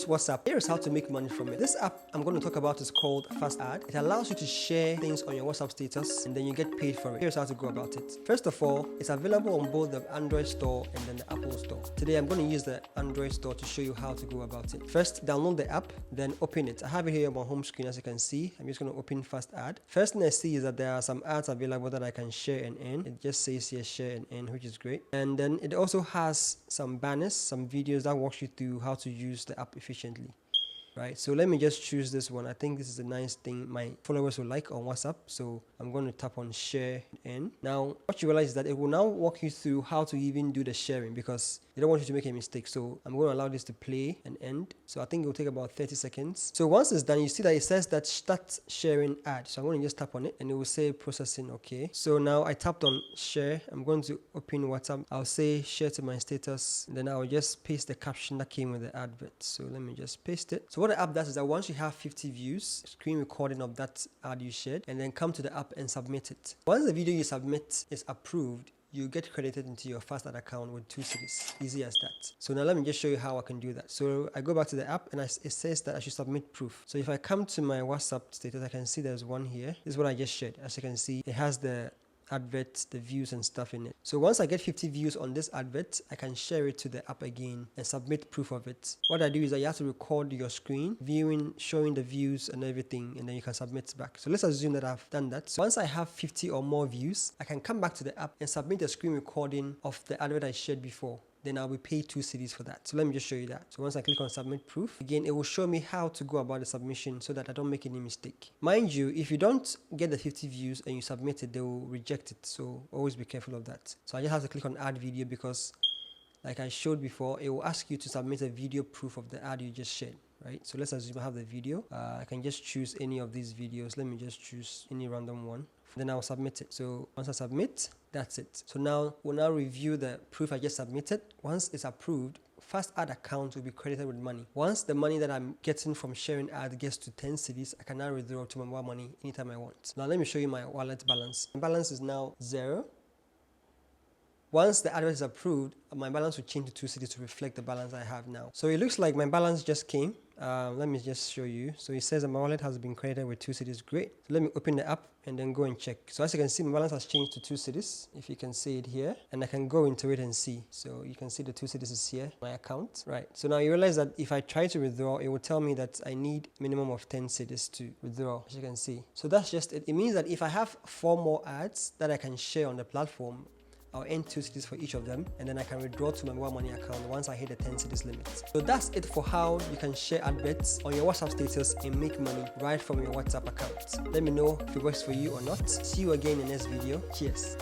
use WhatsApp, here is how to make money from it. This app I'm going to talk about is called Fast Add. It allows you to share things on your WhatsApp status and then you get paid for it. Here's how to go about it. First of all, it's available on both the Android store and then the Apple store. Today I'm going to use the Android store to show you how to go about it. First, download the app, then open it. I have it here on my home screen as you can see. I'm just going to open Fast Add. First thing I see is that there are some ads available that I can share and earn. It just says here share and earn, which is great. And then it also has some banners, some videos that walks you through how to use the app efficiently. Right, so let me just choose this one. I think this is a nice thing my followers will like on WhatsApp. So I'm going to tap on share and now what you realize is that it will now walk you through how to even do the sharing because they don't want you to make a mistake. So I'm going to allow this to play and end. So I think it will take about 30 seconds. So once it's done, you see that it says that start sharing ad. So I'm going to just tap on it and it will say processing. Okay. So now I tapped on share. I'm going to open WhatsApp. I'll say share to my status. And then I'll just paste the caption that came with the advert. So let me just paste it. So what the app does is that once you have 50 views, screen recording of that ad you shared, and then come to the app and submit it. Once the video you submit is approved, you get credited into your Fast Add account with 2 cedis. Easy as that. So now let me just show you how I can do that. So I go back to the app and it says that I should submit proof. So if I come to my WhatsApp status, I can see there's one here. This is what I just shared. As you can see, it has the adverts, the views and stuff in it. So once I get 50 views on this advert, I can share it to the app again and submit proof of it. What I do is that you have to record your screen, viewing, showing the views and everything, and then you can submit back. So let's assume that I've done that. So once I have 50 or more views, I can come back to the app and submit a screen recording of the advert I shared before. Then I'll be paid 2 cedis for that. So let me just show you that. So once I click on submit proof, again, it will show me how to go about the submission so that I don't make any mistake. Mind you, if you don't get the 50 views and you submit it, they will reject it. So always be careful of that. So I just have to click on add video because like I showed before, it will ask you to submit a video proof of the ad you just shared. Right, so let's assume I have the video. I can just choose any of these videos. Let me just choose any random one. Then I'll submit it. So once I submit, that's it. So now we'll now review the proof I just submitted. Once it's approved, Fast Add account will be credited with money. Once the money that I'm getting from sharing ad gets to 10 cedis, I can now withdraw to my mobile money anytime I want. Now let me show you my wallet balance. My balance is now 0. Once the advert is approved, my balance will change to 2 cedis to reflect the balance I have now. So it looks like my balance just came. Let me just show you. So it says that my wallet has been credited with 2 cedis. Great. So let me open the app and then go and check. So as you can see, my balance has changed to 2 cedis. If you can see it here, and I can go into it and see. So you can see the 2 cedis is here, my account. Right. So now you realize that if I try to withdraw, it will tell me that I need minimum of 10 cedis to withdraw, as you can see. So that's just it. It means that if I have 4 more ads that I can share on the platform, I'll earn 2 cedis for each of them, and then I can withdraw to my mobile money account once I hit the 10 cedis limit. So that's it for how you can share adverts on your WhatsApp status and make money right from your WhatsApp account. Let me know if it works for you or not. See you again in the next video. Cheers.